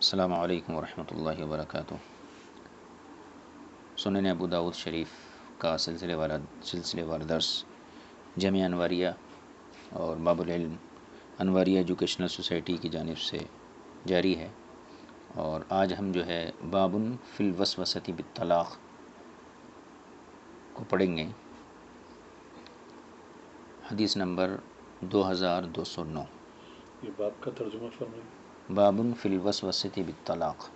السلام علیکم ورحمۃ اللہ وبرکاتہ۔ سنن ابو داؤد شریف کا سلسلے وار درس جامعہ انواریہ اور باب العلم انواریہ ایجوکیشنل سوسائٹی کی جانب سے جاری ہے، اور آج ہم جو ہے باب فی الوسوسۃ بالطلاق کو پڑھیں گے۔ حدیث نمبر 2209۔ یہ باب کا ترجمہ فرمائیں۔ باب فی الوسوسۃ بالطلاق،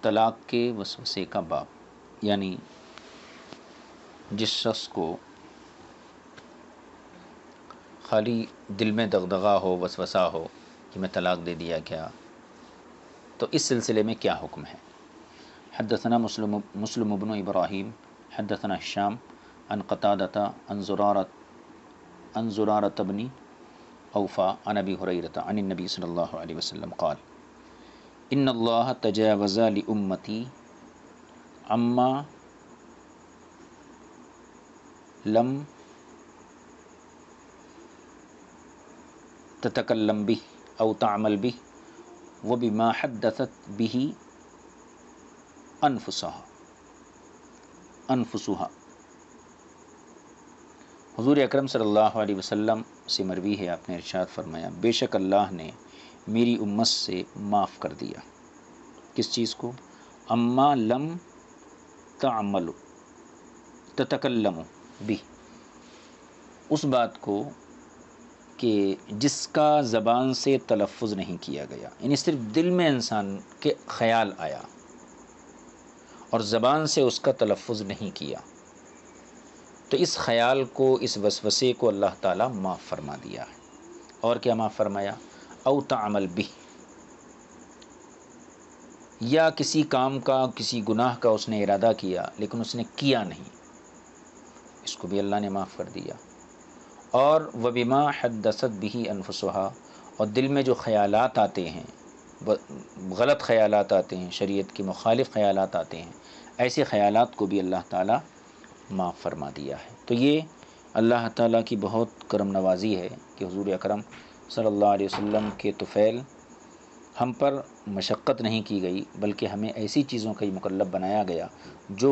طلاق کے وسوسے کا باب، یعنی جس شخص کو خالی دل میں دغدغہ ہو، وسوسہ ہو کہ میں طلاق دے دیا کیا، تو اس سلسلے میں کیا حکم ہے۔ حدثنا مسلم بن ابراہیم حدثنا ہشام عن قتادۃ عن زرارۃ بن اوفا عن ابی ہریرۃ عن النبی صلی اللہ علیہ وسلم قال ان اللہ تجاوز لامتی عما لم تتکلم به او تعمل به وبما حدثت به انفسها۔ حضور اکرم صلی اللہ علیہ وسلم سے مروی ہے، آپ نے ارشاد فرمایا بے شک اللہ نے میری امت سے معاف کر دیا۔ کس چیز کو؟ اما لم تعمل تتکلم بھی، اس بات کو کہ جس کا زبان سے تلفظ نہیں کیا گیا، یعنی صرف دل میں انسان کے خیال آیا اور زبان سے اس کا تلفظ نہیں کیا، تو اس خیال کو، اس وسوسے کو اللہ تعالیٰ معاف فرما دیا ہے۔ اور کیا معاف فرمایا؟ او تعمل بھی، یا کسی کام کا، کسی گناہ کا اس نے ارادہ کیا لیکن اس نے کیا نہیں، اس کو بھی اللہ نے معاف کر دیا۔ اور وبما حدثت به انفسها، اور دل میں جو خیالات آتے ہیں، غلط خیالات آتے ہیں، شریعت کے مخالف خیالات آتے ہیں، ایسے خیالات کو بھی اللہ تعالیٰ معاف فرما دیا ہے۔ تو یہ اللہ تعالیٰ کی بہت کرم نوازی ہے کہ حضور اکرم صلی اللہ علیہ وسلم کے طفیل ہم پر مشقت نہیں کی گئی، بلکہ ہمیں ایسی چیزوں کا مکلف بنایا گیا جو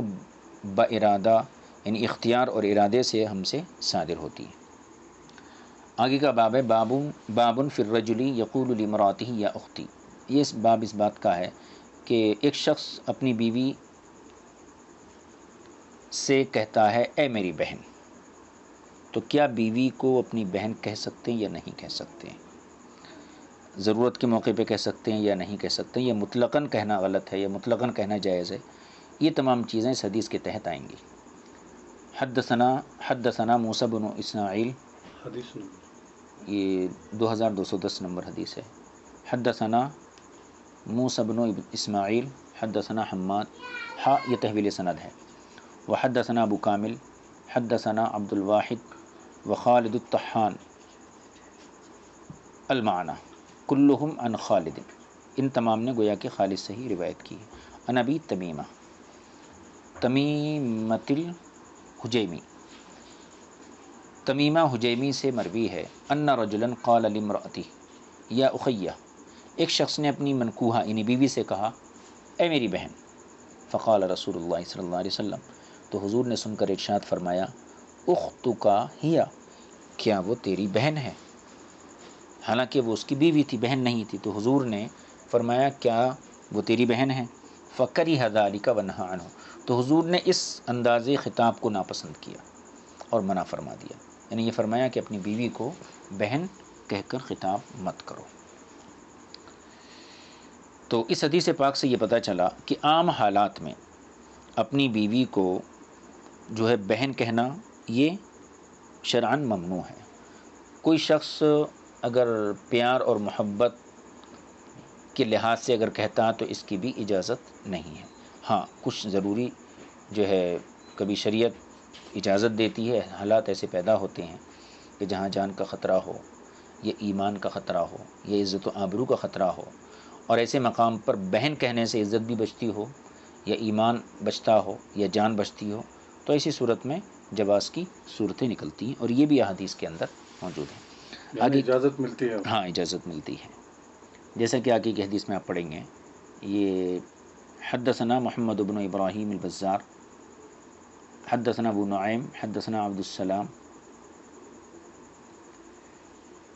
با ارادہ، یعنی اختیار اور ارادے سے ہم سے صادر ہوتی ہے۔ آگے کا باب ہے باب فی الرجل یقول لامرأتہ یا اختی۔ یہ اس بات کا ہے کہ ایک شخص اپنی بیوی سے کہتا ہے اے میری بہن، تو کیا بیوی کو اپنی بہن کہہ سکتے ہیں یا نہیں کہہ سکتے ہیں؟ ضرورت کے موقع پہ کہہ سکتے ہیں یا نہیں کہہ سکتے ہیں؟ یہ مطلقاً کہنا غلط ہے یا مطلقاً کہنا جائز ہے؟ یہ تمام چیزیں اس حدیث کے تحت آئیں گی۔ حدثنا موسیٰ بن اسماعیل، حدیث نمبر یہ 2210 نمبر حدیث ہے۔ حدثنا موسیٰ بن اسماعیل حدثنا حماد، یہ تحویل سند ہے۔ وحدثنا ابو کامل حدثنا عبد الواحد وخالد الطحان المعنى کلہم عن خالد، ان تمام نے گویا کہ خالد سے ہی روایت کی ہے۔ عن ابی تمیمۃ الحجیمی، تمیمہ حجیمی سے مروی ہے ان رجلا قال لامرأتہ یا اخیہ، ایک شخص نے اپنی منکوحہ یعنی بیوی سے کہا اے میری بہن، فقال رسول اللہ صلی اللہ علیہ وسلم، تو حضور نے سن کر ارشاد فرمایا اختک ہی، کیا وہ تیری بہن ہے؟ حالانکہ وہ اس کی بیوی تھی، بہن نہیں تھی، تو حضور نے فرمایا کیا وہ تیری بہن ہے؟ فکرہ ذلک ونہی عنہ، تو حضور نے اس انداز خطاب کو ناپسند کیا اور منع فرما دیا، یعنی یہ فرمایا کہ اپنی بیوی کو بہن کہہ کر خطاب مت کرو۔ تو اس حدیث پاک سے یہ پتہ چلا کہ عام حالات میں اپنی بیوی کو جو ہے بہن کہنا یہ شرعاً ممنوع ہے۔ کوئی شخص اگر پیار اور محبت کے لحاظ سے اگر کہتا تو اس کی بھی اجازت نہیں ہے۔ ہاں، کچھ ضروری جو ہے کبھی شریعت اجازت دیتی ہے، حالات ایسے پیدا ہوتے ہیں کہ جہاں جان کا خطرہ ہو یا ایمان کا خطرہ ہو یا عزت و آبرو کا خطرہ ہو، اور ایسے مقام پر بہن کہنے سے عزت بھی بچتی ہو یا ایمان بچتا ہو یا جان بچتی ہو، تو ایسی صورت میں جواز کی صورتیں نکلتی ہیں، اور یہ بھی احادیث کے اندر موجود ہیں۔ یعنی اجازت ملتی ہے؟ ہاں، اجازت ملتی ہے۔ جیسا کہ آگے کی حدیث میں آپ پڑھیں گے، یہ حدثنا محمد بن ابراہیم البزار حدثنا ابو نعیم حدثنا عبد السلام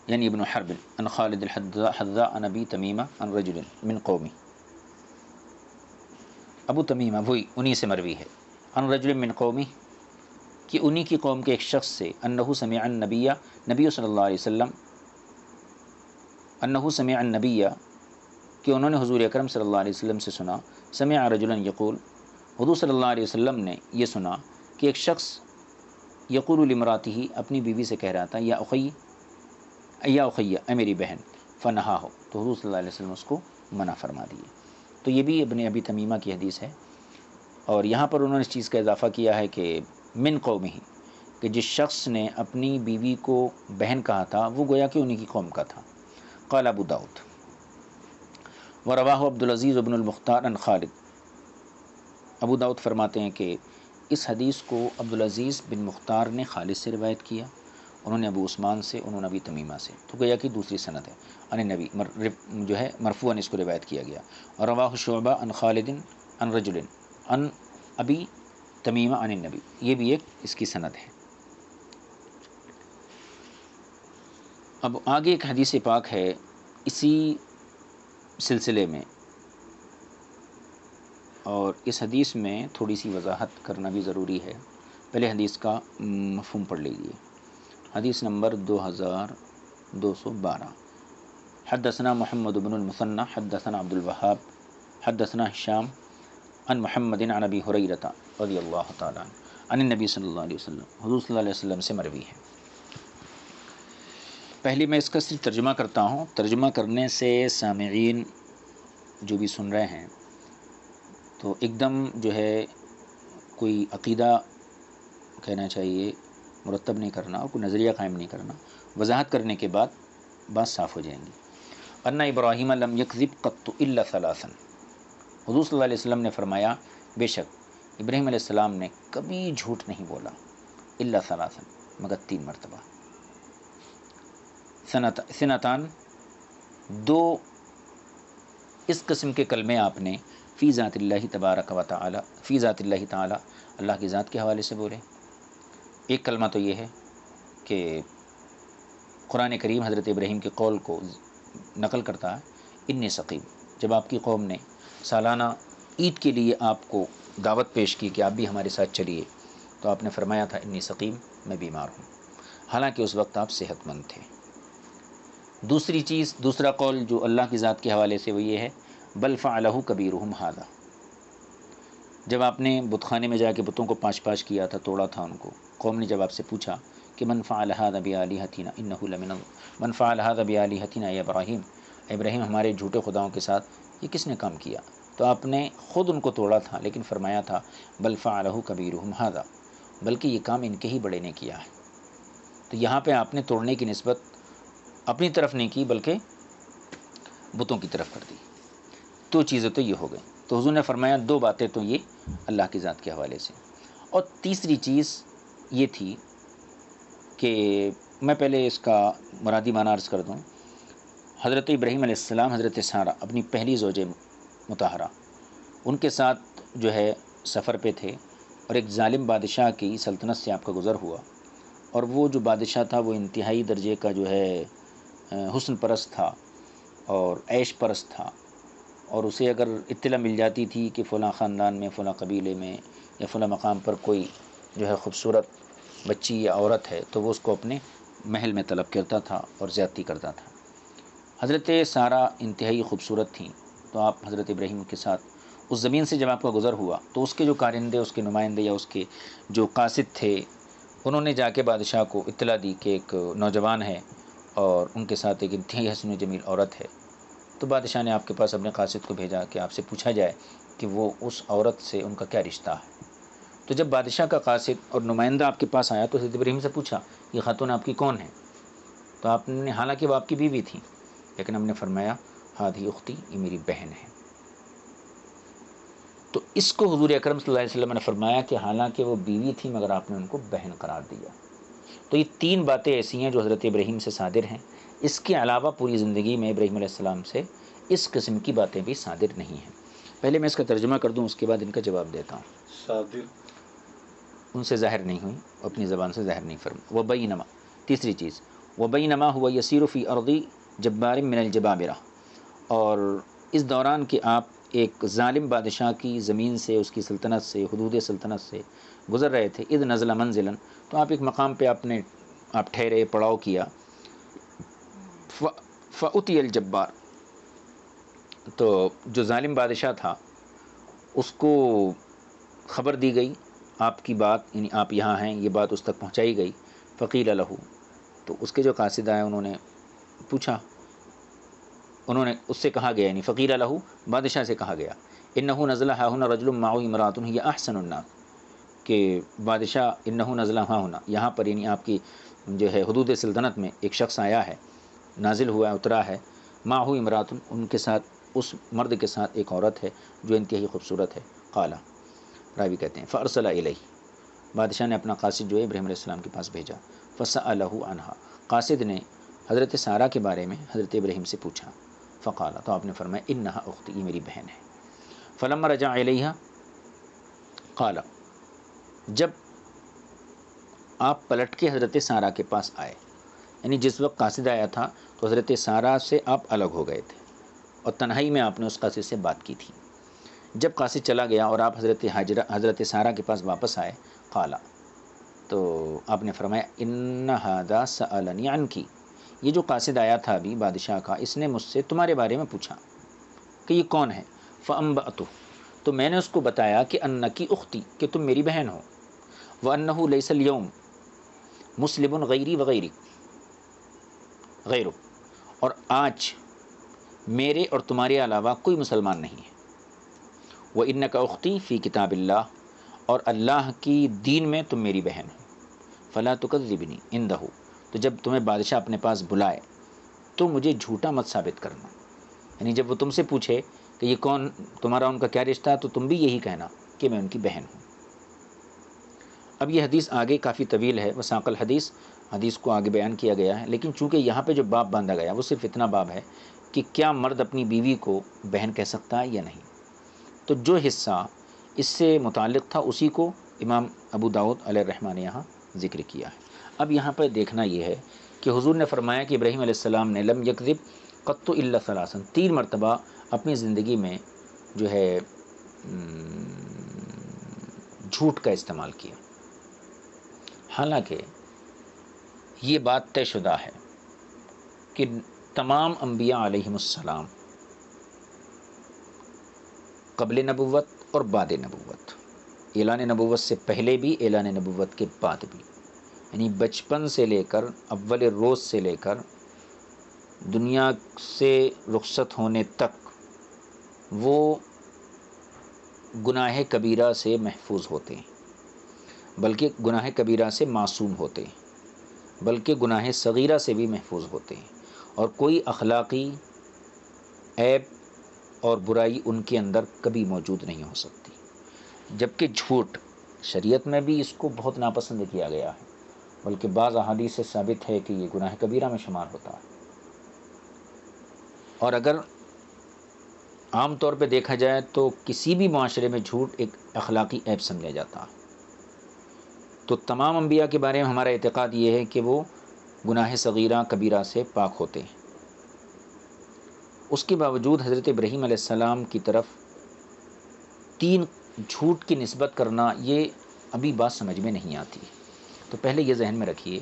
یعنی ابن حرب عن خالد الحذاء عن ابی تمیمہ عن رجل من قومی، ابو تمیمہ وہی انہی سے مروی ہے، عن رجل من قومی کہ انہی کی قوم کے ایک شخص سے، انہ سمع النبی، نبی صلی اللہ علیہ وسلم، انہ سمع النبی کہ انہوں نے حضور اکرم صلی اللہ علیہ وسلم سے سنا، سمع رجلا یقول، حضور صلی اللہ علیہ وسلم نے یہ سنا کہ ایک شخص یقول لامرأتہ اپنی بیوی سے کہہ رہا تھا، یا اخی اے میری بہن، فنہا ہو، تو حضور صلی اللہ علیہ وسلم اس کو منع فرما دیے۔ تو یہ بھی ابن ابی تمیمہ کی حدیث ہے، اور یہاں پر انہوں نے اس چیز کا اضافہ کیا ہے کہ من قومہ، کہ جس شخص نے اپنی بیوی کو بہن کہا تھا وہ گویا کہ انہی کی قوم کا تھا۔ قال ابو داؤد ورواہ عبد العزیز بن المختار عن خالد، ابو داؤد فرماتے ہیں کہ اس حدیث کو عبد العزیز بن مختار نے خالد سے روایت کیا، انہوں نے ابو عثمان سے، انہوں نے ابی تمیمہ سے، تو گویا کہ دوسری سند ہے، عن نبی جو ہے مرفوعاً اس کو روایت کیا گیا، اور رواہ شعبہ عن خالد عن رجل عن ابی تمیمہ عن النبی، یہ بھی ایک اس کی سند ہے۔ اب آگے ایک حدیث پاک ہے اسی سلسلے میں، اور اس حدیث میں تھوڑی سی وضاحت کرنا بھی ضروری ہے۔ پہلے حدیث کا مفہوم پڑھ لیجیے۔ حدیث نمبر 2212، حدثنا محمد بن المثنى حدثنا عبد الوهاب حدثنا هشام عن محمد عن ابی ہریرہ رضی اللہ تعالیٰ عنہ عن النبی صلی اللہ علیہ وسلم، حضور صلی اللہ علیہ وسلم سے مروی ہے۔ پہلے میں اس کا صرف ترجمہ کرتا ہوں، ترجمہ کرنے سے سامعین جو بھی سن رہے ہیں تو ایک دم جو ہے کوئی عقیدہ کہنا چاہیے مرتب نہیں کرنا اور کوئی نظریہ قائم نہیں کرنا، وضاحت کرنے کے بعد بات صاف ہو جائیں گی۔ ان ابراہیم لم یکذب قط الا ثلاثا، حضور صلی اللہ علیہ وسلم نے فرمایا بے شک ابراہیم علیہ السلام نے کبھی جھوٹ نہیں بولا، الا ثلاثا مگر 3 مرتبہ، سنتان دو اس قسم کے کلمے آپ نے فی ذات اللہ تبارک و تعالی، فی ذات اللہ تعالی اللہ کی ذات کے حوالے سے بولے۔ ایک کلمہ تو یہ ہے کہ قرآن کریم حضرت ابراہیم کے قول کو نقل کرتا ہے، انی سقیم، جب آپ کی قوم نے سالانہ عید کے لیے آپ کو دعوت پیش کی کہ آپ بھی ہمارے ساتھ چلیے، تو آپ نے فرمایا تھا انی سقیم، میں بیمار ہوں، حالانکہ اس وقت آپ صحت مند تھے۔ دوسری چیز، دوسرا قول جو اللہ کی ذات کے حوالے سے وہ یہ ہے، بل فعلہ کبیرہم ھذا، جب آپ نے بت خانے میں جا کے بتوں کو پانچ پانچ کیا تھا، توڑا تھا ان کو، قوم نے جب آپ سے پوچھا کہ من فعل ھذا بآلہتنا انہ لمن من فعل ھذا بآلہتنا یا ابراہیم، ابراہیم ہمارے جھوٹے خداؤں کے ساتھ یہ کس نے کام کیا؟ تو آپ نے خود ان کو توڑا تھا، لیکن فرمایا تھا بل فعلہ کبیرہم ھذا، بلکہ یہ کام ان کے ہی بڑے نے کیا ہے۔ تو یہاں پہ آپ نے توڑنے کی نسبت اپنی طرف نہیں کی بلکہ بتوں کی طرف کر دی۔ دو چیزیں تو یہ ہو گئیں، تو حضور نے فرمایا 2 باتیں تو یہ اللہ کی ذات کے حوالے سے، اور تیسری چیز یہ تھی کہ میں پہلے اس کا مرادی معنی عرض کر دوں۔ حضرت ابراہیم علیہ السلام، حضرت سارہ اپنی پہلی زوجہ مطہرہ، ان کے ساتھ جو ہے سفر پہ تھے، اور ایک ظالم بادشاہ کی سلطنت سے آپ کا گزر ہوا، اور وہ جو بادشاہ تھا وہ انتہائی درجے کا جو ہے حسن پرست تھا اور عیش پرست تھا، اور اسے اگر اطلاع مل جاتی تھی کہ فلاں خاندان میں، فلاں قبیلے میں یا فلاں مقام پر کوئی جو ہے خوبصورت بچی یا عورت ہے، تو وہ اس کو اپنے محل میں طلب کرتا تھا اور زیادتی کرتا تھا۔ حضرت سارہ انتہائی خوبصورت تھیں، تو آپ حضرت ابراہیم کے ساتھ اس زمین سے جب آپ کا گزر ہوا تو اس کے جو کارندے، اس کے نمائندے یا اس کے جو قاصد تھے، انہوں نے جا کے بادشاہ کو اطلاع دی کہ ایک نوجوان ہے اور ان کے ساتھ ایک انتہائی حسن و جمیل عورت ہے۔ تو بادشاہ نے آپ کے پاس اپنے قاصد کو بھیجا کہ آپ سے پوچھا جائے کہ وہ اس عورت سے ان کا کیا رشتہ ہے۔ تو جب بادشاہ کا قاصد اور نمائندہ آپ کے پاس آیا تو حضرت ابراہیم سے پوچھا یہ خاتون آپ کی کون ہے؟ تو آپ نے، حالانکہ وہ آپ کی بیوی تھی، لیکن ہم نے فرمایا ہادھی اختی، یہ میری بہن ہے۔ تو اس کو حضور اکرم صلی اللہ علیہ وسلم نے فرمایا کہ حالانکہ وہ بیوی تھی مگر آپ نے ان کو بہن قرار دیا۔ تو یہ 3 باتیں ایسی ہیں جو حضرت ابراہیم سے صادر ہیں۔ اس کے علاوہ پوری زندگی میں ابراہیم علیہ السلام سے اس قسم کی باتیں بھی صادر نہیں ہیں۔ پہلے میں اس کا ترجمہ کر دوں، اس کے بعد ان کا جواب دیتا ہوں۔ صادر ان سے ظاہر نہیں ہوئی، اپنی زبان سے ظاہر نہیں فرما۔ وبینما، تیسری چیز، وبینما ہوا یسیر فی ارضی جبار من الجبابرہ، اور اس دوران کہ آپ ایک ظالم بادشاہ کی زمین سے، اس کی سلطنت سے، حدود سلطنت سے گزر رہے تھے، اذ نزل منزلا، تو آپ ایک مقام پہ آپ ٹھہرے، پڑاؤ کیا، فأتی الجبار، تو جو ظالم بادشاہ تھا اس کو خبر دی گئی آپ کی بات، یعنی آپ یہاں ہیں، یہ بات اس تک پہنچائی گئی۔ فقیل لہ، تو اس کے جو قاصد آئے انہوں نے پوچھا، انہوں نے اس سے کہا گیا، یعنی فقیل لہ، بادشاہ سے کہا گیا، انہ نزل ہا ہنا رجل معه امرأۃ ہی احسن الناس، کہ بادشاہ انہ نزل ہا ہنا، یہاں پر یعنی آپ کی جو ہے حدود سلطنت میں ایک شخص آیا ہے، نازل ہوا ہے، اترا ہے، معه امرأۃ، ان کے ساتھ، اس مرد کے ساتھ ایک عورت ہے جو انتہائی خوبصورت ہے۔ قال، راوی کہتے ہیں، فارسل الیہ، بادشاہ نے اپنا قاصد جو ہے ابراہیم علیہ السلام کے پاس بھیجا، فسألہ عنہا، قاصد نے حضرت سارہ کے بارے میں حضرت ابراہیم سے پوچھا، فقال، تو آپ نے فرمایا، انہا اختی، یہ میری بہن ہے۔ فلما رجع الیہا قال، جب آپ پلٹ کے حضرت سارہ کے پاس آئے، یعنی جس وقت قاصد آیا تھا تو حضرت سارہ سے آپ الگ ہو گئے تھے اور تنہائی میں آپ نے اس قاصد سے بات کی تھی۔ جب قاصد چلا گیا اور آپ حضرت سارہ کے پاس واپس آئے، قال، تو آپ نے فرمایا، ان ھذا سألنی عنکی، یہ جو قاصد آیا تھا ابھی بادشاہ کا، اس نے مجھ سے تمہارے بارے میں پوچھا کہ یہ کون ہے۔ فانبأتہ، تو میں نے اس کو بتایا کہ انکی اختی، کہ تم میری بہن ہو، وانہ لیس اليوم مسلم غیری غیرک، اور آج میرے اور تمہارے علاوہ کوئی مسلمان نہیں ہے۔ وَإِنَّكَ أُخْتِي فِي كِتَابِ اللَّهِ، اور اللہ کی دین میں تم میری بہن ہو۔ فَلَا تُكَذِّبْنِي عِنْدَهُ، تو جب تمہیں بادشاہ اپنے پاس بلائے تو مجھے جھوٹا مت ثابت کرنا، یعنی جب وہ تم سے پوچھے کہ یہ کون، تمہارا ان کا کیا رشتہ ہے، تو تم بھی یہی کہنا کہ میں ان کی بہن ہوں۔ اب یہ حدیث آگے کافی طویل ہے، وساق الحدیث، حدیث کو آگے بیان کیا گیا ہے، لیکن چونکہ یہاں پہ جو باب باندھا گیا وہ صرف اتنا باب ہے کہ کیا مرد اپنی بیوی کو بہن کہہ سکتا ہے یا نہیں، تو جو حصہ اس سے متعلق تھا اسی کو امام ابو داؤد علیہ الرحمہ نے یہاں ذکر کیا ہے۔ اب یہاں پر دیکھنا یہ ہے کہ حضور نے فرمایا کہ ابراہیم علیہ السلام نے لم یکذب قط الا ثلاثا، 3 مرتبہ اپنی زندگی میں جو ہے جھوٹ کا استعمال کیا، حالانکہ یہ بات طے شدہ ہے کہ تمام انبیاء علیہم السلام قبل نبوت اور بعد نبوت، اعلان نبوت سے پہلے بھی، اعلان نبوت کے بعد بھی، یعنی بچپن سے لے کر، اول روز سے لے کر دنیا سے رخصت ہونے تک وہ گناہ کبیرہ سے محفوظ ہوتے ہیں، بلکہ گناہ کبیرہ سے معصوم ہوتے ہیں، بلکہ گناہ صغیرہ سے بھی محفوظ ہوتے ہیں، اور کوئی اخلاقی عیب اور برائی ان کے اندر کبھی موجود نہیں ہو سکتی۔ جبکہ جھوٹ شریعت میں بھی اس کو بہت ناپسند کیا گیا ہے، بلکہ بعض احادیث سے ثابت ہے کہ یہ گناہ کبیرہ میں شمار ہوتا ہے، اور اگر عام طور پہ دیکھا جائے تو کسی بھی معاشرے میں جھوٹ ایک اخلاقی عیب سمجھا جاتا ہے۔ تو تمام انبیاء کے بارے میں ہمارا اعتقاد یہ ہے کہ وہ گناہ صغیرہ کبیرہ سے پاک ہوتے ہیں۔ اس کے باوجود حضرت ابراہیم علیہ السلام کی طرف 3 جھوٹ کی نسبت کرنا، یہ ابھی بات سمجھ میں نہیں آتی۔ تو پہلے یہ ذہن میں رکھیے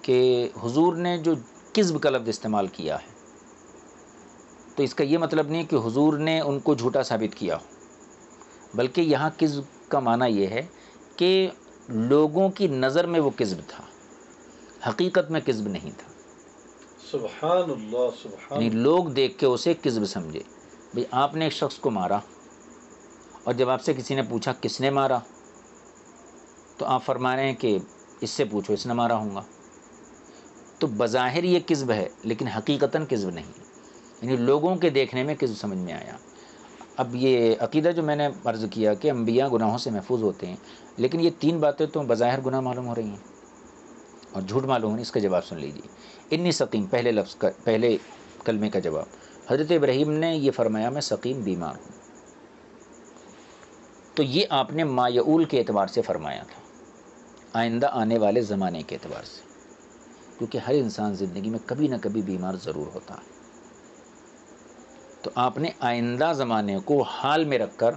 کہ حضور نے جو کذب کا لفظ استعمال کیا ہے، تو اس کا یہ مطلب نہیں کہ حضور نے ان کو جھوٹا ثابت کیا ہو، بلکہ یہاں کذب کا معنی یہ ہے کہ لوگوں کی نظر میں وہ کذب تھا، حقیقت میں کذب نہیں تھا، سبحان اللہ، سبحان یعنی اللہ۔ لوگ دیکھ کے اسے کذب سمجھے۔ بھئی آپ نے ایک شخص کو مارا، اور جب آپ سے کسی نے پوچھا کس نے مارا، تو آپ فرما رہے ہیں کہ اس سے پوچھو، اس نے مارا ہوں گا، تو بظاہر یہ کذب ہے لیکن حقیقتاً کذب نہیں، یعنی لوگوں کے دیکھنے میں کذب سمجھ میں آیا۔ اب یہ عقیدہ جو میں نے عرض کیا کہ انبیاء گناہوں سے محفوظ ہوتے ہیں، لیکن یہ 3 باتیں تو بظاہر گناہ معلوم ہو رہی ہیں اور جھوٹ معلوم ہو رہی، اس کا جواب سن لیجیے۔ انی سقیم، پہلے لفظ کا، پہلے کلمے کا جواب، حضرت ابراہیم نے یہ فرمایا میں سقیم بیمار ہوں، تو یہ آپ نے مایعول کے اعتبار سے فرمایا تھا، آئندہ آنے والے زمانے کے اعتبار سے، کیونکہ ہر انسان زندگی میں کبھی نہ کبھی بیمار ضرور ہوتا ہے، تو آپ نے آئندہ زمانے کو حال میں رکھ کر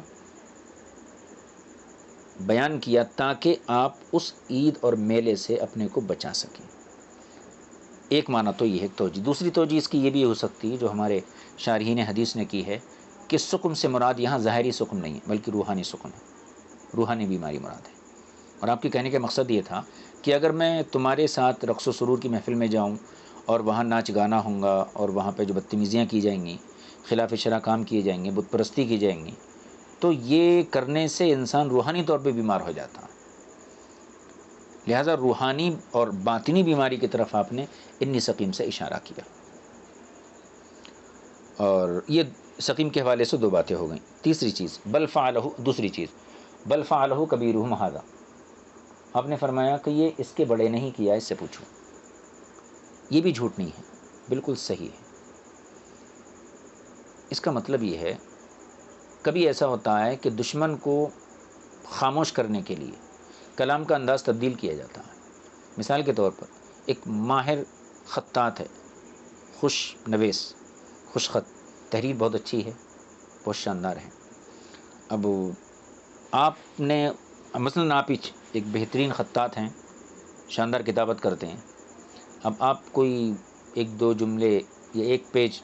بیان کیا تاکہ آپ اس عید اور میلے سے اپنے کو بچا سکیں۔ ایک معنی تو یہ ہے توجہ۔ دوسری توجہ اس کی یہ بھی ہو سکتی ہے جو ہمارے شارحین حدیث نے کی ہے کہ سقم سے مراد یہاں ظاہری سقم نہیں ہے بلکہ روحانی سقم ہے، روحانی بیماری مراد ہے۔ اور آپ کے کہنے کا مقصد یہ تھا کہ اگر میں تمہارے ساتھ رقص و سرور کی محفل میں جاؤں اور وہاں ناچ گانا ہوں گا اور وہاں پہ جو بدتمیزیاں کی جائیں گی، خلاف شرع کام کیے جائیں گے، بت پرستی کی جائیں گی، تو یہ کرنے سے انسان روحانی طور پہ بیمار ہو جاتا ہے۔ لہٰذا روحانی اور باطنی بیماری کی طرف آپ نے انی سقیم سے اشارہ کیا۔ اور یہ سقیم کے حوالے سے دو باتیں ہو گئیں۔ تیسری چیز دوسری چیز بل فعلہ کبیرہم ھذا، آپ نے فرمایا کہ یہ اس کے بڑے نہیں کیا، اس سے پوچھو۔ یہ بھی جھوٹ نہیں ہے، بالکل صحیح ہے۔ اس کا مطلب یہ ہے کبھی ایسا ہوتا ہے کہ دشمن کو خاموش کرنے کے لیے کلام کا انداز تبدیل کیا جاتا ہے۔ مثال کے طور پر ایک ماہر خطاط ہے، خوش نویس، خوش خط، تحریر بہت اچھی ہے، بہت شاندار ہے۔ اب آپ نے مثلاً آپ ہی ایک بہترین خطاط ہیں، شاندار کتابت کرتے ہیں، اب آپ کوئی ایک دو جملے یا ایک پیج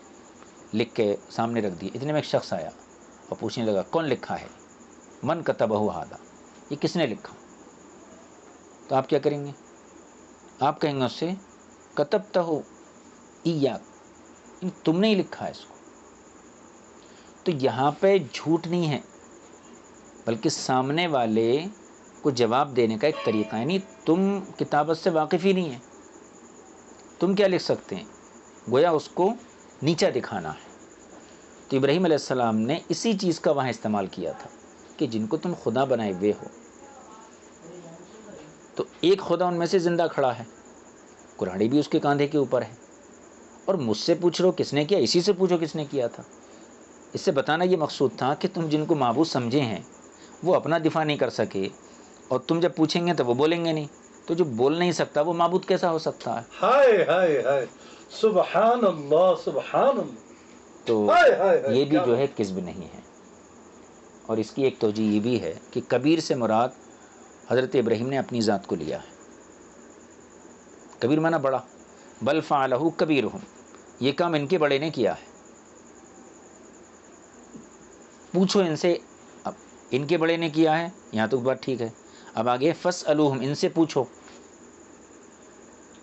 لکھ کے سامنے رکھ دیے، اتنے میں ایک شخص آیا اور پوچھنے لگا کون لکھا ہے، من کتبہ ھذا، یہ کس نے لکھا؟ تو آپ کیا کریں گے؟ آپ کہیں گے اس سے کتبتہ ایاک، تم نے ہی لکھا ہے اس کو۔ تو یہاں پہ جھوٹ نہیں ہے بلکہ سامنے والے کو جواب دینے کا ایک طریقہ ہے، یعنی تم کتابت سے واقف ہی نہیں ہے، تم کیا لکھ سکتے ہیں؟ گویا اس کو نیچا دکھانا ہے۔ تو ابراہیم علیہ السلام نے اسی چیز کا وہاں استعمال کیا تھا کہ جن کو تم خدا بنائے ہوئے ہو، تو ایک خدا ان میں سے زندہ کھڑا ہے، کراڑی بھی اس کے کاندھے کے اوپر ہے، اور مجھ سے پوچھ رہو کس نے کیا، اسی سے پوچھو کس نے کیا تھا۔ اس سے بتانا یہ مقصود تھا کہ تم جن کو معبود سمجھے ہیں وہ اپنا دفاع نہیں کر سکے، اور تم جب پوچھیں گے تو وہ بولیں گے نہیں، تو جو بول نہیں سکتا وہ معبود کیسا ہو سکتا ہے؟ ہائے ہائے ہائے، سبحان اللہ سبحان اللہ۔ تو ہائے ہائے ہائے، یہ بھی کیا جو ہے کذب نہیں ہے۔ اور اس کی ایک توجہ یہ بھی ہے کہ کبیر سے مراد حضرت ابراہیم نے اپنی ذات کو لیا ہے۔ کبیر مانا بڑا، بل فعلہ کبیرہم، یہ کام ان کے بڑے نے کیا ہے، پوچھو ان سے۔ اب ان کے بڑے نے کیا ہے، یہاں تک بات ٹھیک ہے، اب آگے فاسألوہم، ان سے پوچھو،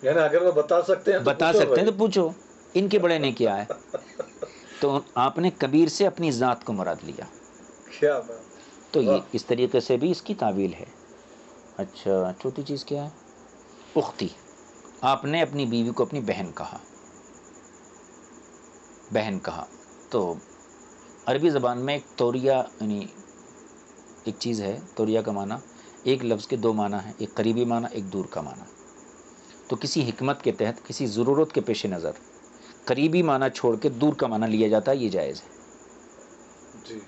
یعنی اگر وہ بتا سکتے ہیں تو بتا پوچھو سکتے ہیں بھائی۔ تو پوچھو ان کے بڑے نے کیا ہے۔ تو آپ نے کبیر سے اپنی ذات کو مراد لیا، کیا بات، تو یہ واہ۔ اس طریقے سے بھی اس کی تعویل ہے۔ اچھا، چوتھی چیز کیا ہے؟ اختی، آپ نے اپنی بیوی کو اپنی بہن کہا، بہن کہا۔ تو عربی زبان میں ایک توریہ، یعنی ایک چیز ہے، توریہ کا معنی، ایک لفظ کے دو معنی ہیں، ایک قریبی معنی، ایک دور کا معنی۔ تو کسی حکمت کے تحت، کسی ضرورت کے پیش نظر قریبی معنی چھوڑ کے دور کا معنی لیا جاتا ہے، یہ جائز ہے، جی،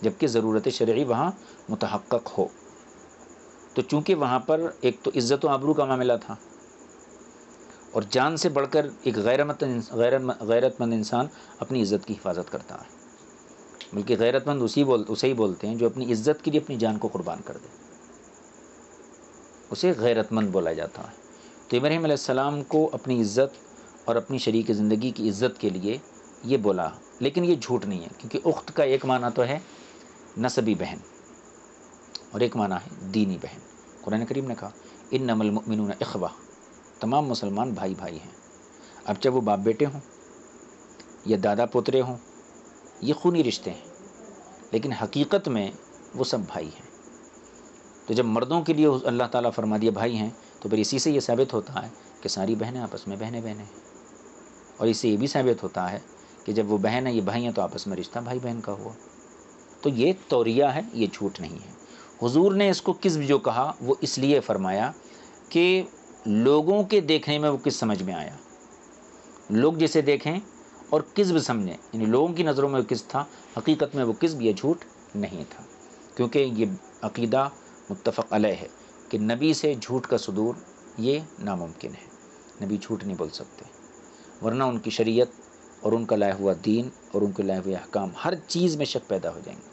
جبکہ ضرورت شرعی وہاں متحقق ہو۔ تو چونکہ وہاں پر ایک تو عزت و آبرو کا معاملہ تھا، اور جان سے بڑھ کر ایک غیرت مند انسان اپنی عزت کی حفاظت کرتا ہے، بلکہ غیرت مند اسے ہی بولتے ہیں جو اپنی عزت کے لیے اپنی جان کو قربان کر دے، اسے غیرت مند بولا جاتا ہے۔ تو ابراہیم علیہ السلام کو اپنی عزت اور اپنی شریک زندگی کی عزت کے لیے یہ بولا، لیکن یہ جھوٹ نہیں ہے، کیونکہ اخت کا ایک معنی تو ہے نسبی بہن اور ایک معنی ہے دینی بہن۔ قرآن کریم نے کہا انما المؤمنون اخوہ، تمام مسلمان بھائی بھائی ہیں۔ اب چاہے وہ باپ بیٹے ہوں یا دادا پوترے ہوں، یہ خونی رشتے ہیں، لیکن حقیقت میں وہ سب بھائی ہیں۔ تو جب مردوں کے لیے اللہ تعالیٰ فرما دیا بھائی ہیں، تو پھر اسی سے یہ ثابت ہوتا ہے کہ ساری بہنیں آپس میں بہنیں ہیں، اور اس سے یہ بھی ثابت ہوتا ہے کہ جب وہ بہن ہے یہ بھائی ہیں تو آپس میں رشتہ بھائی بہن کا ہوا۔ تو یہ توریہ ہے، یہ جھوٹ نہیں ہے۔ حضور نے اس کو کذب جو کہا وہ اس لیے فرمایا کہ لوگوں کے دیکھنے میں وہ کس سمجھ میں آیا، لوگ جسے دیکھیں اور کذب سمجھیں، یعنی لوگوں کی نظروں میں وہ کذب تھا، حقیقت میں وہ کذب یا جھوٹ نہیں تھا، کیونکہ یہ عقیدہ متفق علیہ ہے کہ نبی سے جھوٹ کا صدور یہ ناممکن ہے، نبی جھوٹ نہیں بول سکتے، ورنہ ان کی شریعت اور ان کا لایا ہوا دین اور ان کے لائے ہوئے احکام ہر چیز میں شک پیدا ہو جائیں گے،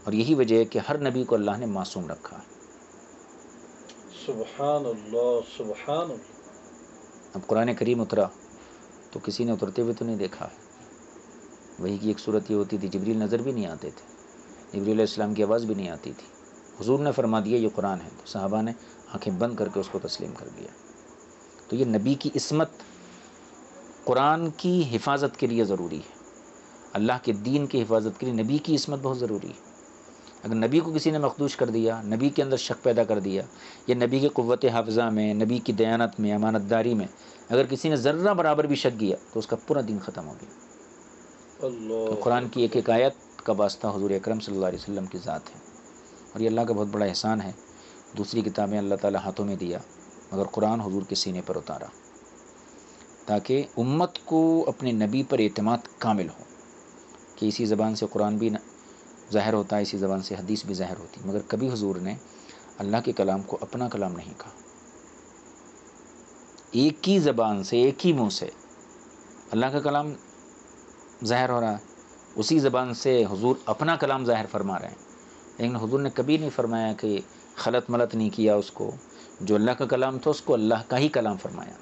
اور یہی وجہ ہے کہ ہر نبی کو اللہ نے معصوم رکھا ہے۔ سبحان اللہ سبحان اللہ۔ اب قرآن کریم اترا تو کسی نے اترتے ہوئے تو نہیں دیکھا ہے، وہی کی ایک صورت یہ ہوتی تھی جبریل نظر بھی نہیں آتے تھے، جبریل علیہ السلام کی آواز بھی نہیں آتی تھی، حضور نے فرما دیا یہ قرآن ہے تو صحابہ نے آنکھیں بند کر کے اس کو تسلیم کر دیا۔ تو یہ نبی کی عصمت قرآن کی حفاظت کے لیے ضروری ہے، اللہ کے دین کی حفاظت کے لیے نبی کی عصمت بہت ضروری ہے۔ اگر نبی کو کسی نے مخدوش کر دیا، نبی کے اندر شک پیدا کر دیا، یا نبی کے قوت حافظہ میں، نبی کی دیانت میں، امانت داری میں اگر کسی نے ذرہ برابر بھی شک کیا تو اس کا پورا دین ختم ہو گیا۔ تو اللہ قرآن کی ایک ایک آیت کا واسطہ حضور اکرم صلی اللہ علیہ وسلم کی ذات ہے، اور یہ اللہ کا بہت بڑا احسان ہے۔ دوسری کتابیں اللہ تعالیٰ ہاتھوں میں دیا، مگر قرآن حضور کے سینے پر اتارا، تاکہ امت کو اپنے نبی پر اعتماد کامل ہو کہ اسی زبان سے قرآن بھی ظاہر ہوتا ہے، اسی زبان سے حدیث بھی ظاہر ہوتی ہے، مگر کبھی حضور نے اللہ کے کلام کو اپنا کلام نہیں کہا۔ ایک ہی زبان سے، ایک ہی منہ سے اللہ کا کلام ظاہر ہو رہا ہے، اسی زبان سے حضور اپنا کلام ظاہر فرما رہے ہیں، لیکن حضور نے کبھی نہیں فرمایا کہ خلط ملط نہیں کیا، اس کو جو اللہ کا کلام تھا اس کو اللہ کا ہی کلام فرمایا۔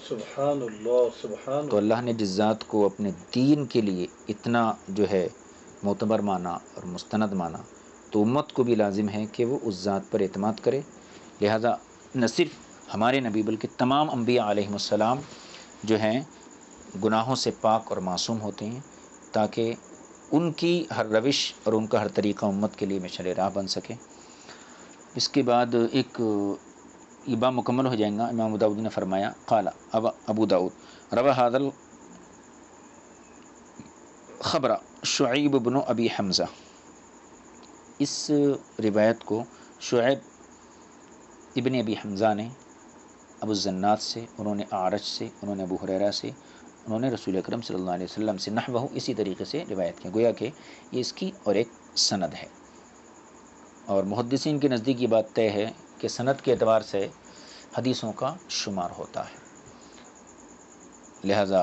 سبحان اللہ سبحان تو اللہ۔ اللہ نے جس ذات کو اپنے دین کے لیے اتنا جو ہے معتبر مانا اور مستند مانا، تو امت کو بھی لازم ہے کہ وہ اس ذات پر اعتماد کرے۔ لہذا نہ صرف ہمارے نبی بلکہ تمام انبیاء علیہم السلام جو ہیں گناہوں سے پاک اور معصوم ہوتے ہیں، تاکہ ان کی ہر روش اور ان کا ہر طریقہ امت کے لیے مشعل راہ بن سکے۔ اس کے بعد ایک یہ باب مکمل ہو جائے گا۔ امام ابو داؤد نے فرمایا قال ابو داؤد روى هذا الخبر شعیب بن ابی حمزہ، اس روایت کو شعیب ابن ابی حمزہ نے ابو الزناد سے، انہوں نے اعرج سے، انہوں نے ابو ہریرہ سے، انہوں نے رسول اکرم صلی اللہ علیہ وسلم سے نحوہ اسی طریقے سے روایت کیا، گویا کہ یہ اس کی اور ایک سند ہے، اور محدثین کے نزدیک یہ بات طے ہے کہ سند کے اعتبار سے حدیثوں کا شمار ہوتا ہے، لہذا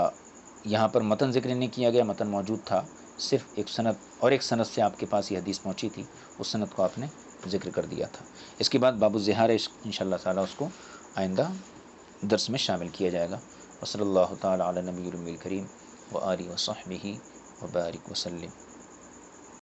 یہاں پر متن ذکر نہیں کیا گیا، متن موجود تھا، صرف ایک سند اور ایک سند سے آپ کے پاس یہ حدیث پہنچی تھی، اس سند کو آپ نے ذکر کر دیا تھا۔ اس کے بعد باب الظہار انشاءاللہ تعالیٰ اس کو آئندہ درس میں شامل کیا جائے گا۔ وصلی اللہ تعالیٰ علی نبی الامی الکریم وآلہ وصحبہ وبارک وسلم۔